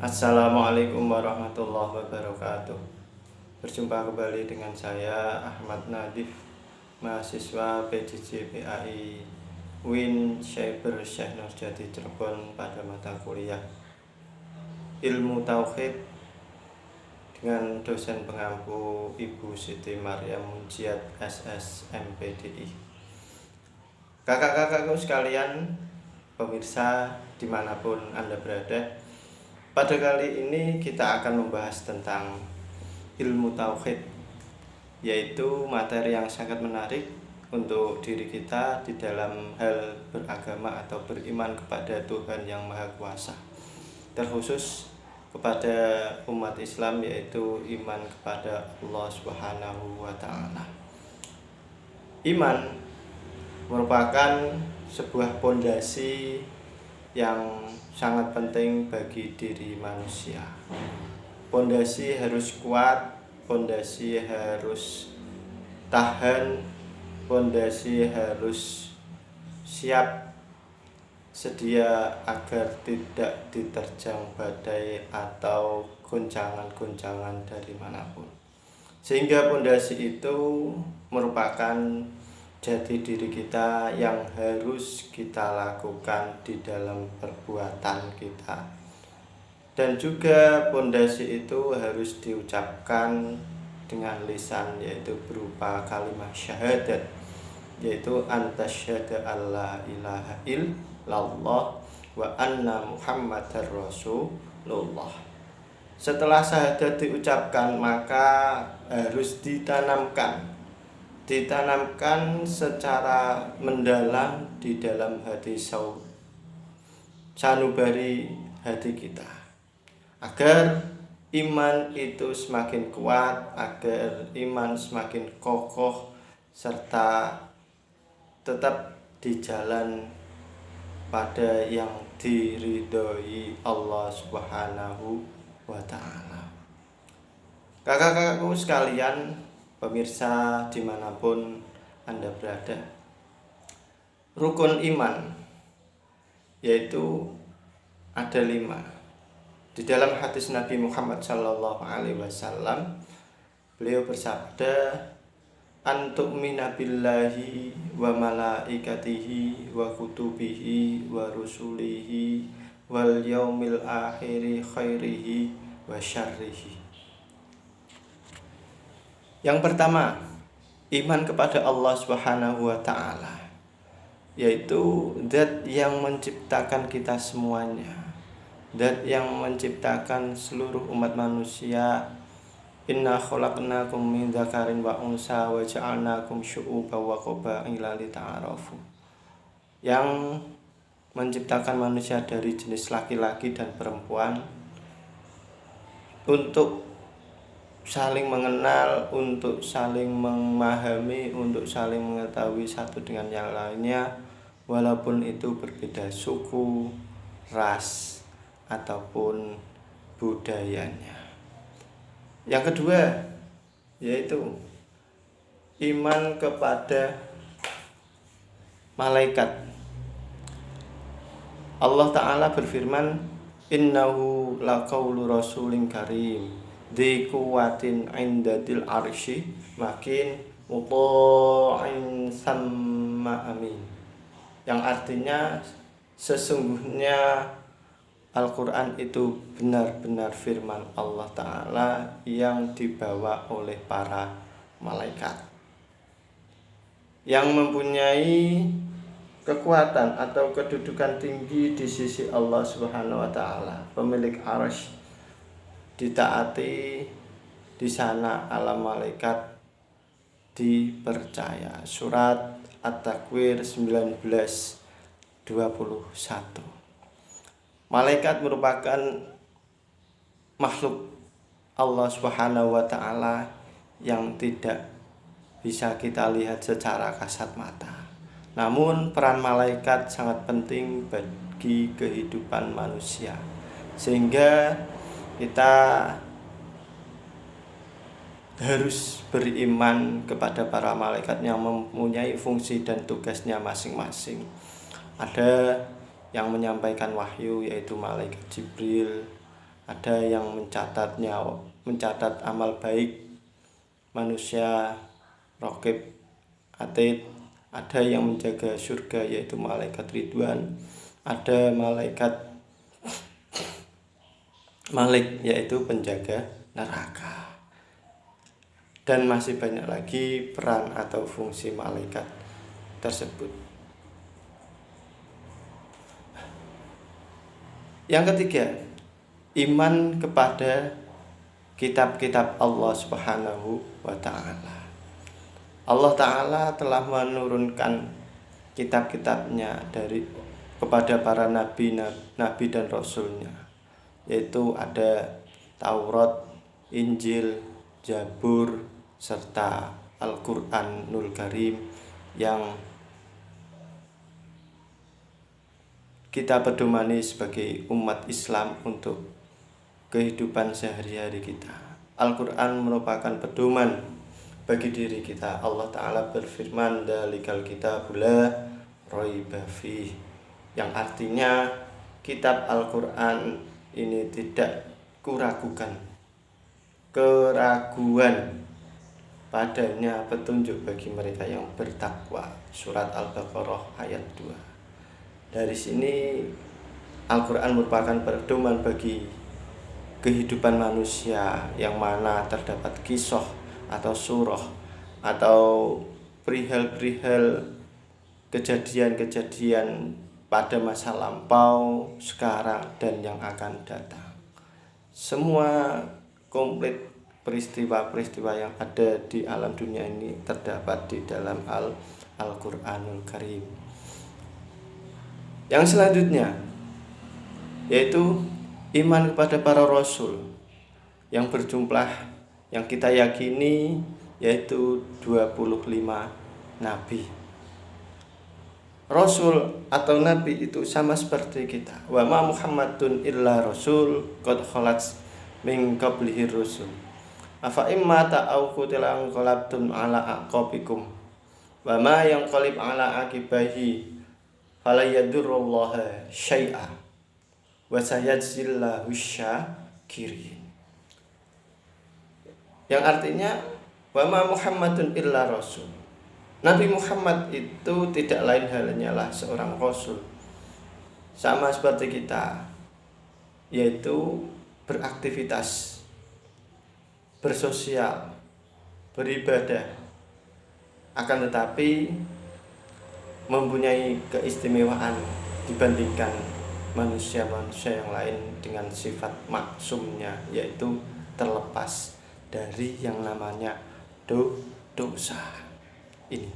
Assalamualaikum warahmatullahi wabarakatuh. Berjumpa kembali dengan saya Ahmad Nadif, mahasiswa PJJ PAI Win Cyber Syekh Nurjati Cirebon pada mata kuliah Ilmu Tauhid dengan dosen pengampu Ibu Siti Maryam Munjiat SS MPDI. Kakak-kakakku sekalian, pemirsa dimanapun Anda berada, pada kali ini kita akan membahas tentang ilmu tauhid, yaitu materi yang sangat menarik untuk diri kita di dalam hal beragama atau beriman kepada Tuhan yang Maha Kuasa, terkhusus kepada umat Islam, yaitu iman kepada Allah Subhanahu wa Ta'ala. Iman merupakan sebuah pondasi yang sangat penting bagi diri manusia. Pondasi harus kuat, pondasi harus tahan, pondasi harus siap sedia agar tidak diterjang badai atau goncangan-goncangan dari manapun. Sehingga pondasi itu merupakan jati diri kita yang harus kita lakukan di dalam perbuatan kita. Dan juga pondasi itu harus diucapkan dengan lisan, yaitu berupa kalimat syahadat, yaitu antasyhadu alla ilaha illallah wa anna muhammadar rasulullah. Setelah syahadat diucapkan, maka harus ditanamkan secara mendalam di dalam hati sanubari hati kita, agar iman itu semakin kuat, agar iman semakin kokoh, serta tetap di jalan pada yang diridhoi Allah Subhanahu wa Ta'ala. Kakak-kakakku sekalian, pemirsa dimanapun Anda berada, rukun iman yaitu ada 5. Di dalam hadis Nabi Muhammad SAW, beliau bersabda, antu'mina billahi wa malaikatihi wa kutubihi wa rusulihi wal yaumil akhiri khairihi wa syarrihi. Yang pertama, iman kepada Allah Subhanahu wa Ta'ala, yaitu zat yang menciptakan kita semuanya, zat yang menciptakan seluruh umat manusia. Inna khalaqnakum min dzakarin wa unsa wa ja'alnakum syu'uban wa qabaila lita'arafu. Yang menciptakan manusia dari jenis laki-laki dan perempuan untuk saling mengenal, untuk saling memahami, untuk saling mengetahui satu dengan yang lainnya, walaupun itu berbeda suku, ras, ataupun budayanya. Yang kedua, yaitu iman kepada malaikat. Allah Ta'ala berfirman, innahu laqaulu rasulin karim di kuwatin indadil arsy makin muta'in sama amin. Yang artinya, sesungguhnya Al-Quran itu benar-benar firman Allah Ta'ala yang dibawa oleh para malaikat, yang mempunyai kekuatan atau kedudukan tinggi di sisi Allah Subhanahu wa Ta'ala, pemilik arsy. Ditaati di sana alam malaikat dipercaya. Surat At-Takwir 19:21. Malaikat merupakan makhluk Allah Subhanahu wa Ta'ala yang tidak bisa kita lihat secara kasat mata. Namun peran malaikat sangat penting bagi kehidupan manusia, sehingga kita harus beriman kepada para malaikat yang mempunyai fungsi dan tugasnya masing-masing. Ada yang menyampaikan wahyu, yaitu malaikat Jibril. ada yang mencatat amal baik manusia, raqib, atid, ada yang menjaga surga yaitu malaikat Ridwan, ada malaikat Malik yaitu penjaga neraka. Dan masih banyak lagi peran atau fungsi malaikat tersebut. Yang ketiga, iman kepada kitab-kitab Allah Subhanahu wa ta'ala. Allah Ta'ala telah menurunkan kitab-kitabnya kepada para nabi dan rasulnya, yaitu ada Taurat, Injil, Zabur, serta Al-Qur'anul Karim yang kita pedomani sebagai umat Islam untuk kehidupan sehari-hari kita. Al-Quran merupakan pedoman bagi diri kita. Allah Ta'ala berfirman, "Dzalikal kitabul la raiba fih", yang artinya kitab Al-Quran ini tidak keraguan padanya petunjuk bagi mereka yang bertakwa. Surat Al-Baqarah ayat 2. Dari sini Al-Quran merupakan pedoman bagi kehidupan manusia, yang mana terdapat kisah atau surah atau perihal-perihal kejadian-kejadian pada masa lampau, sekarang, dan yang akan datang. Semua komplit peristiwa-peristiwa yang ada di alam dunia ini terdapat di dalam Al-Qur'anul Karim. Yang selanjutnya yaitu iman kepada para rasul yang berjumlah, yang kita yakini, yaitu 25 nabi. Rasul atau nabi itu sama seperti kita. Wa ma Muhammadun illa rasul qad khalat min qablihi rusul. Afa imma ta'au qutilan qalabtum ala aqabikum. Wa ma yanqalib ala aqibahi fala yadurrullaha syai'a wa sayajzillahu syakirin. Yang artinya wa ma Muhammadun illa rasul. Nabi Muhammad itu tidak lain halnya lah seorang rasul, sama seperti kita, yaitu beraktivitas, bersosial, beribadah, akan tetapi mempunyai keistimewaan dibandingkan manusia-manusia yang lain dengan sifat maksumnya, yaitu terlepas dari yang namanya dosa ini.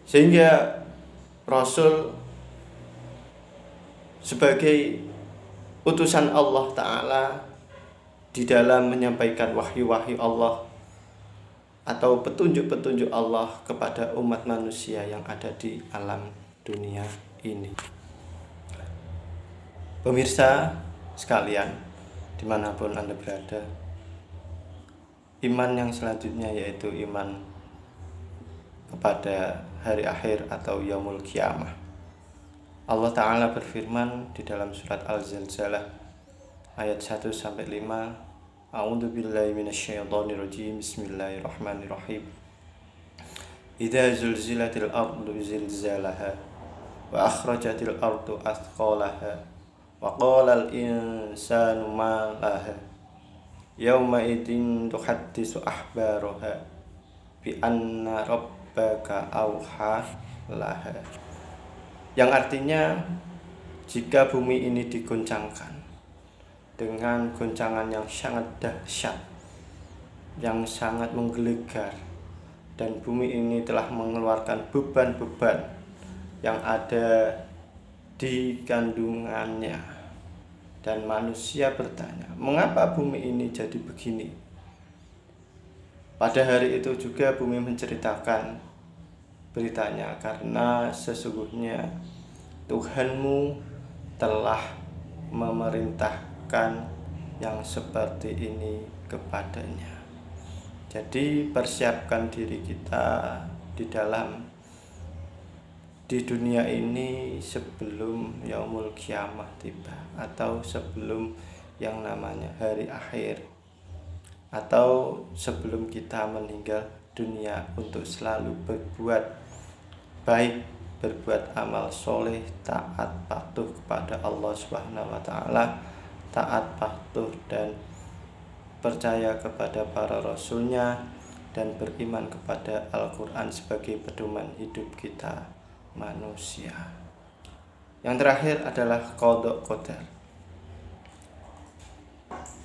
Sehingga Rasul sebagai utusan Allah Ta'ala di dalam menyampaikan wahyu-wahyu Allah atau petunjuk-petunjuk Allah kepada umat manusia yang ada di alam dunia ini. Pemirsa sekalian, dimanapun Anda berada, iman yang selanjutnya yaitu iman kepada hari akhir atau yaumul qiyamah. Allah Ta'ala berfirman di dalam surat Al-Zalzalah ayat 1-5, A'udzu billahi minasyaitonir rajim. Bismillahirrahmanirrahim. Idza zulzilatil ardu zilzalaha wa akhrajatil ardu athqalaha wa qala al insanu ma laha yauma idzin tuhaddisu ahbaraha bi anna rabbaka auha laha. Yang artinya, jika bumi ini digoncangkan dengan goncangan yang sangat dahsyat, yang sangat menggelegar, dan bumi ini telah mengeluarkan beban-beban yang ada di kandungannya, dan manusia bertanya, mengapa bumi ini jadi begini? Pada hari itu juga bumi menceritakan beritanya, karena sesungguhnya Tuhanmu telah memerintahkan yang seperti ini kepadanya. Jadi persiapkan diri kita di dalam di dunia ini sebelum yaumul kiamah tiba, atau sebelum yang namanya hari akhir, atau sebelum kita meninggal dunia, untuk selalu berbuat baik, berbuat amal soleh, taat patuh kepada Allah Subhanahu wa taala, taat patuh dan percaya kepada para rasulnya, dan beriman kepada Al-Quran sebagai pedoman hidup kita manusia. Yang terakhir adalah qada qadar.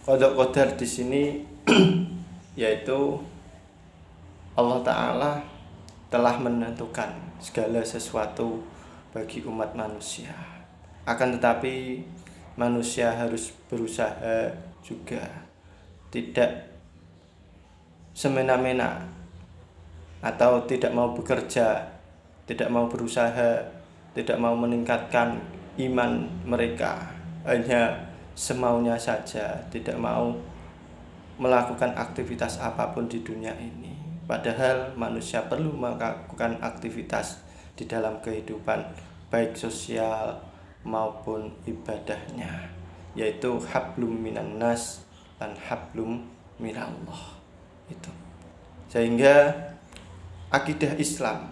Qada qadar di sini yaitu Allah Ta'ala telah menentukan segala sesuatu bagi umat manusia. Akan tetapi manusia harus berusaha juga, tidak semena-mena atau tidak mau bekerja, tidak mau berusaha, tidak mau meningkatkan iman mereka, hanya semaunya saja, tidak mau melakukan aktivitas apapun di dunia ini. Padahal manusia perlu melakukan aktivitas di dalam kehidupan, baik sosial maupun ibadahnya, yaitu hablum minan nas dan hablum minallah. Itu. Sehingga akidah Islam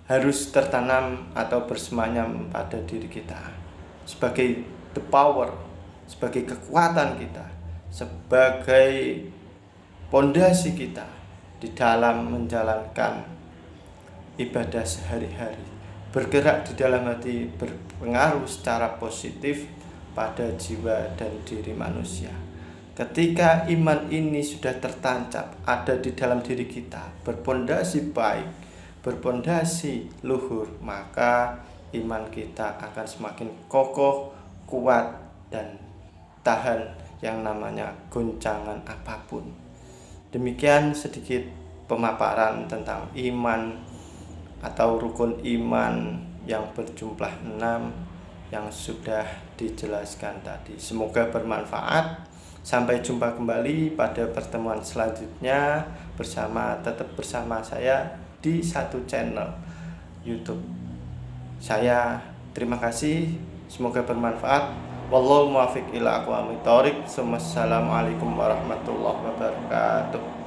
harus tertanam atau bersemayam pada diri kita sebagai the power, sebagai kekuatan kita, sebagai pondasi kita di dalam menjalankan ibadah sehari-hari, bergerak di dalam hati, berpengaruh secara positif pada jiwa dan diri manusia. Ketika iman ini sudah tertancap, ada di dalam diri kita, berpondasi baik, berpondasi luhur, maka iman kita akan semakin kokoh, kuat, dan tahan yang namanya goncangan apapun. Demikian sedikit pemaparan tentang iman atau rukun iman yang berjumlah 6 yang sudah dijelaskan tadi. Semoga bermanfaat. Sampai jumpa kembali pada pertemuan selanjutnya tetap bersama saya di satu channel YouTube. Saya terima kasih, semoga bermanfaat. Wallahu muwaffiq ila aqwamit thoriq. Wassalamualaikum warahmatullahi wabarakatuh.